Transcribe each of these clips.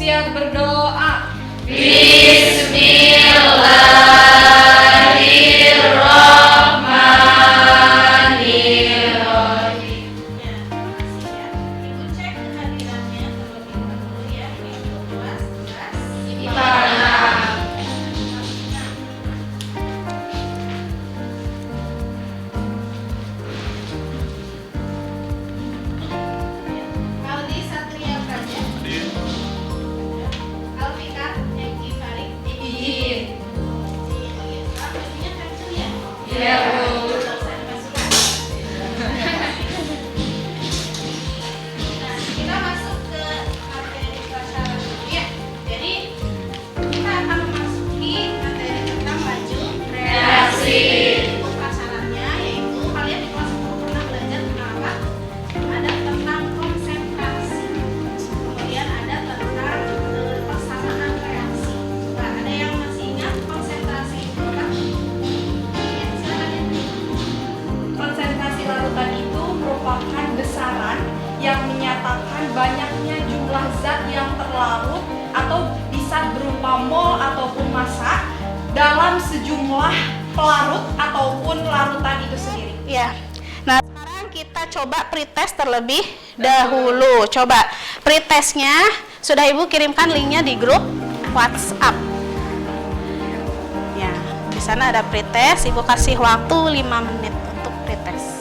Siap berdoa. Bismillahirrahmanirrahim. Ya, makasih ya. Ibu cek kehadirannya terlebih dahulu ya. Ini untuk kelas 11. Aldi Satria Praja. Alvika Eki Farid. Izin. Bajunya kacau ya? Iya, Bu. Nah, kita masuk ke materi prasyarat dulu ya. Jadi kita akan memasuki materi tentang laju reaksi. Untuk prasyaratnya yaitu kalian di kelas 10 pernah belajar tentang apa? Ada tentang konsentrasi. Kemudian ada tentang persamaan reaksi. Coba ada yang masih ingat konsentrasi itu apa? Ya, silakan ya. Konsentrasi larutan itu merupakan besaran yang menyatakan banyaknya jumlah zat yang terlarut atau bisa berupa mol ataupun massa dalam sejumlah pelarut ataupun larutan itu sendiri. Ya. Nah, sekarang kita coba pretest terlebih dahulu. Coba pretestnya sudah Ibu kirimkan linknya di grup WhatsApp. Ya, di sana ada pretest. Ibu kasih waktu 5 menit untuk pretest.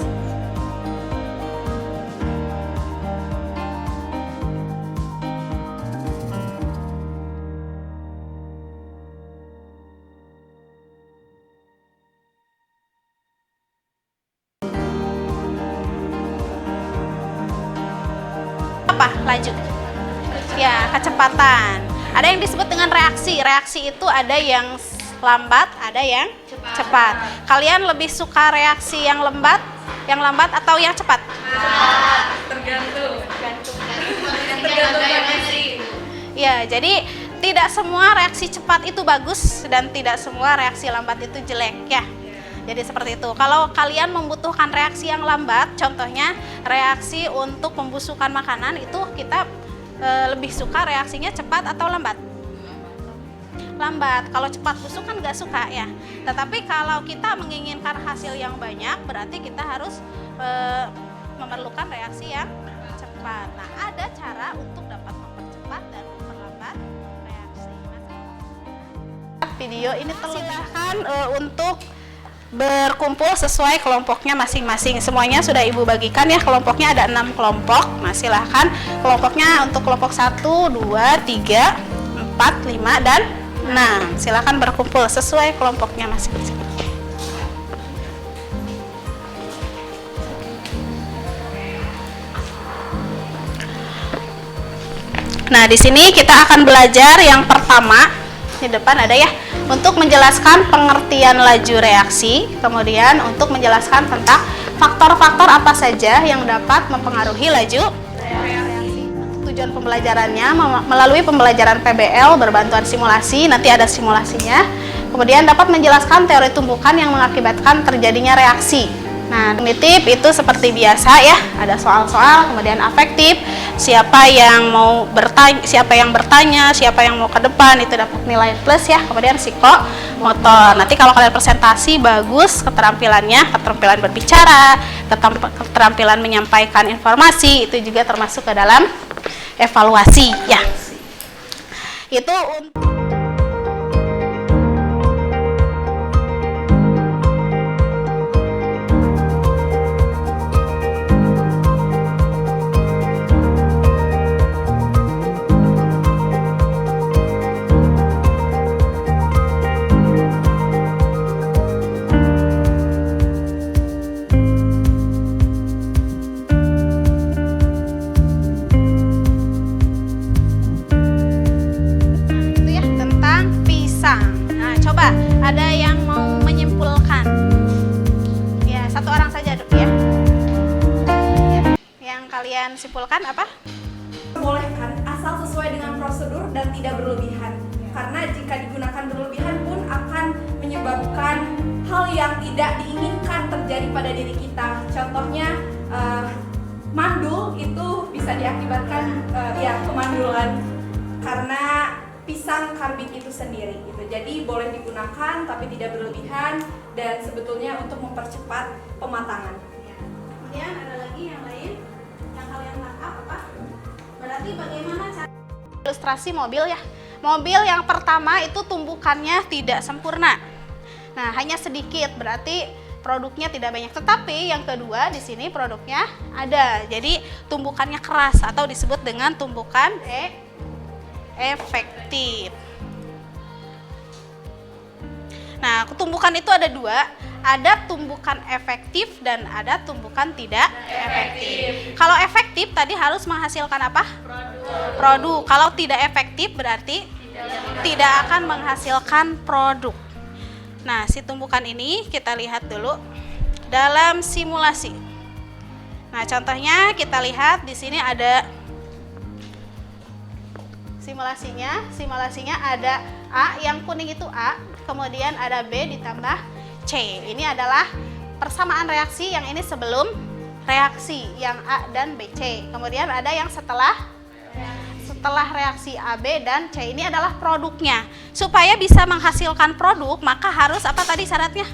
Apa? Laju. Ya, kecepatan. Ada yang disebut dengan reaksi. Reaksi itu ada yang lambat, ada yang cepat. Kalian lebih suka reaksi yang lambat atau yang cepat? Tergantung kondisi. Ya, jadi tidak semua reaksi cepat itu bagus dan tidak semua reaksi lambat itu jelek ya. Jadi seperti itu. Kalau kalian membutuhkan reaksi yang lambat, contohnya reaksi untuk pembusukan makanan, itu kita lebih suka reaksinya cepat atau lambat? Lambat. Kalau cepat busuk kan nggak suka ya. Tetapi kalau kita menginginkan hasil yang banyak, berarti kita harus memerlukan reaksi yang cepat. Nah, ada cara untuk dapat mempercepat dan memperlambat reaksi. Video ini silahkan untuk berkumpul sesuai kelompoknya masing-masing. Semuanya sudah Ibu bagikan ya, kelompoknya ada 6 kelompok. Nah, silahkan kelompoknya untuk kelompok 1, 2, 3, 4, 5, dan 6. Silahkan berkumpul sesuai kelompoknya masing-masing. Nah, di sini kita akan belajar yang pertama, di depan ada ya, untuk menjelaskan pengertian laju reaksi, kemudian untuk menjelaskan tentang faktor-faktor apa saja yang dapat mempengaruhi laju reaksi. Tujuan pembelajarannya melalui pembelajaran PBL berbantuan simulasi, nanti ada simulasinya. Kemudian dapat menjelaskan teori tumbukan yang mengakibatkan terjadinya reaksi. Nah, kognitif itu seperti biasa ya, ada soal-soal, kemudian afektif, siapa yang bertanya, siapa yang mau ke depan, itu dapat nilai plus ya. Kemudian psikomotor. Nanti kalau kalian presentasi bagus keterampilannya, keterampilan berbicara, keterampilan menyampaikan informasi, itu juga termasuk ke dalam evaluasi ya. Itu untuk ada yang mau menyimpulkan? Ya, satu orang saja dulu ya. Yang kalian simpulkan apa? Bolehkan asal sesuai dengan prosedur dan tidak berlebihan. Karena jika digunakan berlebihan pun akan menyebabkan hal yang tidak diinginkan terjadi pada diri kita. Contohnya mandul itu bisa diakibatkan kemandulan karena sang karbit itu sendiri gitu. Jadi boleh digunakan tapi tidak berlebihan dan sebetulnya untuk mempercepat pematangan. Ya. Kemudian ada lagi yang lain yang kalian tangkap apa? Berarti bagaimana cara ilustrasi mobil ya? Mobil yang pertama itu tumbukannya tidak sempurna. Nah, hanya sedikit, berarti produknya tidak banyak. Tetapi yang kedua di sini produknya ada. Jadi tumbukannya keras atau disebut dengan tumbukan efektif. Nah, tumbukan itu ada dua, ada tumbukan efektif dan ada tumbukan tidak efektif. Kalau efektif tadi harus menghasilkan apa? Produk. Kalau tidak efektif berarti tidak akan menghasilkan produk. Nah, si tumbukan ini kita lihat dulu dalam simulasi. Nah, contohnya kita lihat di sini ada simulasinya. Simulasinya ada A, yang kuning itu A, kemudian ada B ditambah C. Ini adalah persamaan reaksi, yang ini sebelum reaksi, yang A dan B, C. Kemudian ada yang setelah reaksi A, B, dan C. Ini adalah produknya. Supaya bisa menghasilkan produk, maka harus apa tadi syaratnya?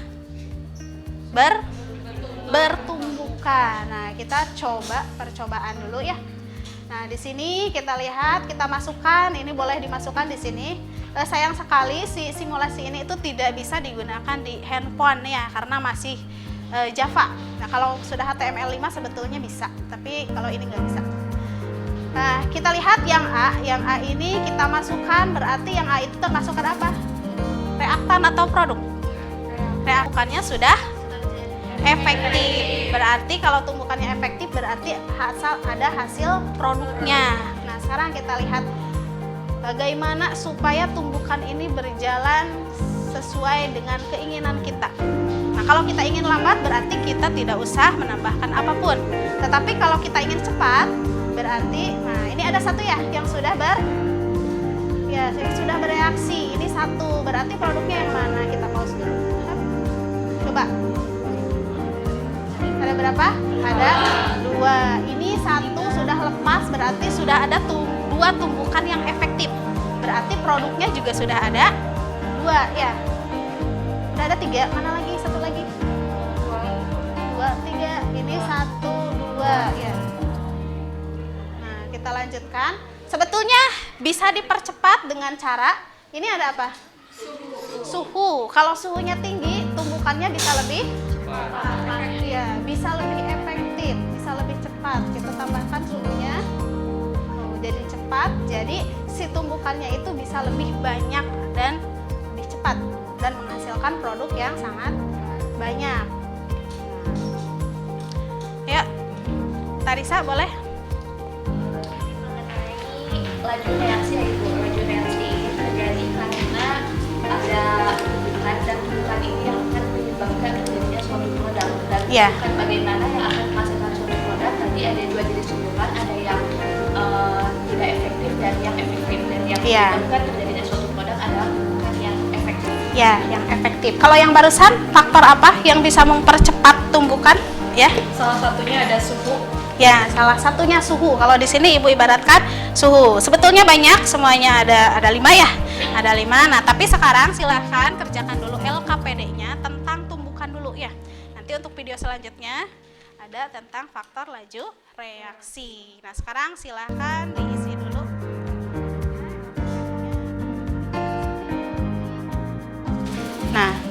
Bertumbukan. Nah, kita coba percobaan dulu ya. Nah, di sini kita lihat, kita masukkan, ini boleh dimasukkan di sini. Sayang sekali si simulasi ini itu tidak bisa digunakan di handphone ya, karena masih Java. Nah, kalau sudah HTML5 sebetulnya bisa, tapi kalau ini nggak bisa. Nah, kita lihat yang A ini kita masukkan, berarti yang A itu termasukkan apa? Reaktan atau produk? Reaktannya sudah efektif. Berarti kalau tumbukannya efektif berarti ada hasil produknya. Nah, sekarang kita lihat bagaimana supaya tumbukan ini berjalan sesuai dengan keinginan kita. Nah, kalau kita ingin lambat berarti kita tidak usah menambahkan apapun. Tetapi kalau kita ingin cepat berarti, nah ini ada satu ya yang sudah bereaksi. Ini satu, berarti produknya yang mana? Kita pause dulu. Coba. Ada berapa? Ada 2. Ini satu sudah lepas, berarti sudah ada 2 tumbukan yang efektif. Berarti produknya juga sudah ada 2 ya. Udah ada 3, mana lagi? Satu lagi. 2, 3. Ini 1, 2 ya. Nah, kita lanjutkan. Sebetulnya bisa dipercepat dengan cara, ini ada apa? Suhu. Kalau suhunya tinggi, tumbukannya bisa lebih ya, bisa lebih efektif, bisa lebih cepat. Kita tambahkan suhunya, jadi cepat. Jadi si tumbukannya itu bisa lebih banyak dan lebih cepat dan menghasilkan produk yang sangat banyak. Ya, Tarisa boleh? Laju reaksi ya Ibu, laju reaksi ini terjadi karena ada tumbukan dan tumbukan ini yang akan menyebabkan terjadinya suatu produk. Dan Ya. tumbukan bagaimana yang akan menghasilkan suatu produk, tadi ada 2 jenis tumbukan, ada yang tidak efektif dan yang efektif. Dan yang menyebabkan terjadinya suatu produk adalah tumbukan yang efektif. Ya, yang efektif. Kalau yang barusan, faktor apa yang bisa mempercepat tumbukan? Ya. Salah satunya ada suhu. Ya, salah satunya suhu. Kalau di sini Ibu ibaratkan suhu. Sebetulnya banyak, semuanya ada 5 ya. Ada 5. Nah, tapi sekarang silahkan kerjakan dulu LKPD-nya tentang tumbukan dulu ya. Nanti untuk video selanjutnya ada tentang faktor laju reaksi. Nah, sekarang silahkan diisi dulu. Nah,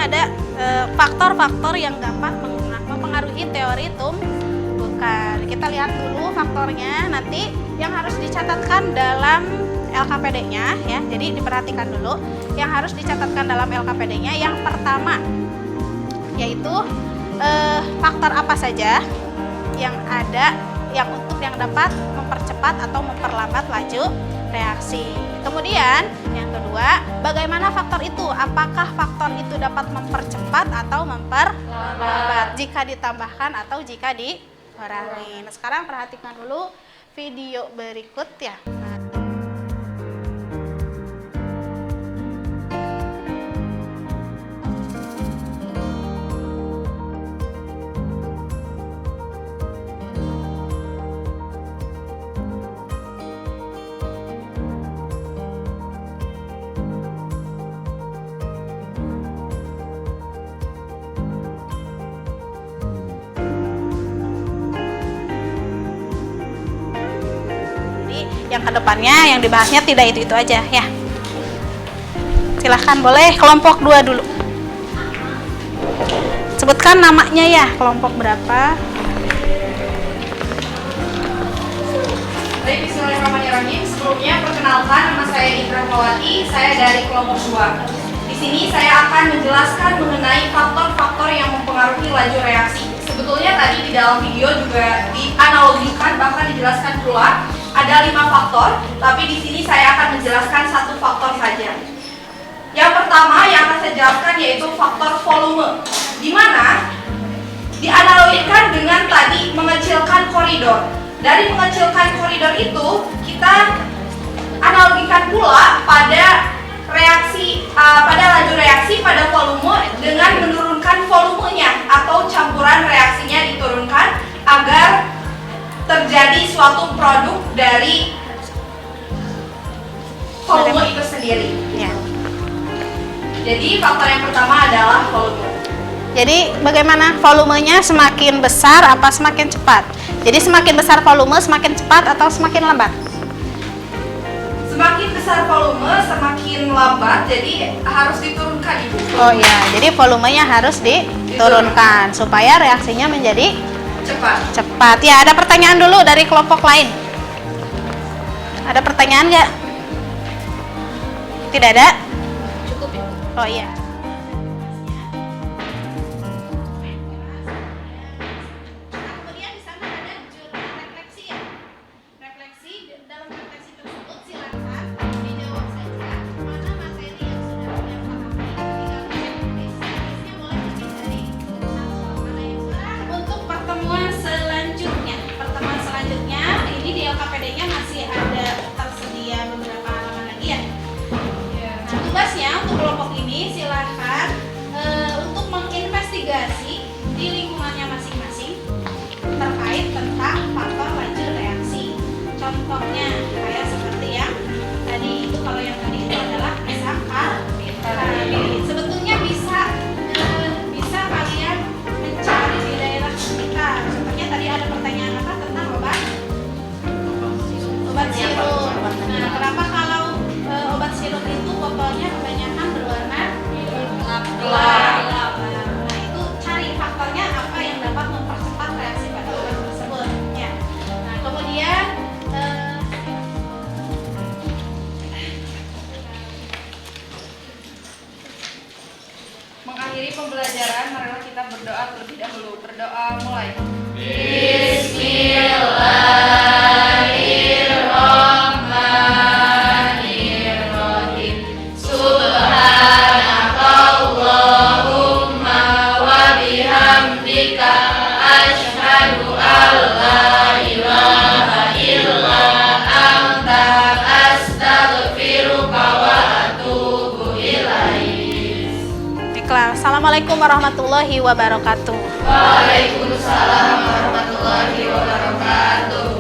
ada faktor-faktor yang dapat mempengaruhi teori tumbukan. Kita lihat dulu faktornya, nanti yang harus dicatatkan dalam LKPD-nya ya. Jadi diperhatikan dulu yang harus dicatatkan dalam LKPD-nya. Yang pertama yaitu faktor apa saja yang ada yang dapat mempercepat atau memperlambat laju reaksi. Kemudian yang kedua, bagaimana faktor itu? Apakah faktor itu dapat mempercepat atau memperlambat jika ditambahkan atau jika kurangi. Nah, sekarang perhatikan dulu video berikut ya. Yang kedepannya yang dibahasnya tidak itu aja ya. Silahkan boleh kelompok 2 dulu. Sebutkan namanya ya, kelompok berapa? Baik, bismillahirrahmanirrahim. Sebelumnya perkenalkan, nama saya Indra Mawati, saya dari kelompok 2. Di sini saya akan menjelaskan mengenai faktor-faktor yang mempengaruhi laju reaksi. Sebetulnya tadi di dalam video juga dianalogikan, bahkan dijelaskan pula ada 5 faktor, tapi di sini saya akan menjelaskan 1 faktor saja. Yang pertama yang akan saya jelaskan yaitu faktor volume, di mana dianalogikan dengan tadi mengecilkan koridor. Dari mengecilkan koridor itu kita analogikan pula pada laju reaksi pada volume dengan menurunkan volumenya atau campuran reaksinya diturunkan agar terjadi suatu produk dari volume itu sendiri. Ya. Jadi faktor yang pertama adalah volume. Jadi bagaimana volumenya semakin besar apa semakin cepat? Jadi semakin besar volume semakin cepat atau semakin lambat? Semakin besar volume semakin lambat, jadi harus diturunkan Ibu. Oh iya, jadi volumenya harus diturunkan supaya reaksinya menjadi cepat. Ya, ada pertanyaan dulu dari kelompok lain. Ada pertanyaan nggak? Tidak ada? Cukup ya. Oh iya. Kemudian di sana ada jurnal refleksi ya. Refleksi, dalam refleksi tersebut silakan dijawab saja mana materi yang sudah kalian pahami. Tinggal boleh lebih dari mana yang sudah. Untuk pertemuan selanjutnya ini di LKPD-nya masih ada tersedia beberapa halaman lagi ya. Nah, tugasnya untuk kelompok ini silahkan untuk menginvestigasi di lingkungannya masing-masing terkait tentang faktor laju reaksi. Contohnya kayak seperti yang tadi itu, kalau yang tadi itu adalah asam karbit. Sebetulnya bisa kalian mencari di daerah sekitar. Contohnya tadi ada pertanyaan apa tentang obat sirup. Nah, kenapa kalau obat sirup itu botolnya kebanyakan berwarna gelap? Nah, itu cari faktornya apa yang dapat mempercepat reaksi pada obat tersebut ya. Nah, kemudian mengakhiri pembelajaran, marilah kita berdoa terlebih dahulu. Berdoa mulai. Bismillahirrahmanirrahim. Subhanakallahumma wa bihamdika asyhadu an la ilaha illa anta astaghfiruka wa atubu ilaik. Baiklah, assalamualaikum warahmatullahi wabarakatuh. Waalaikumsalam warahmatullahi wabarakatuh.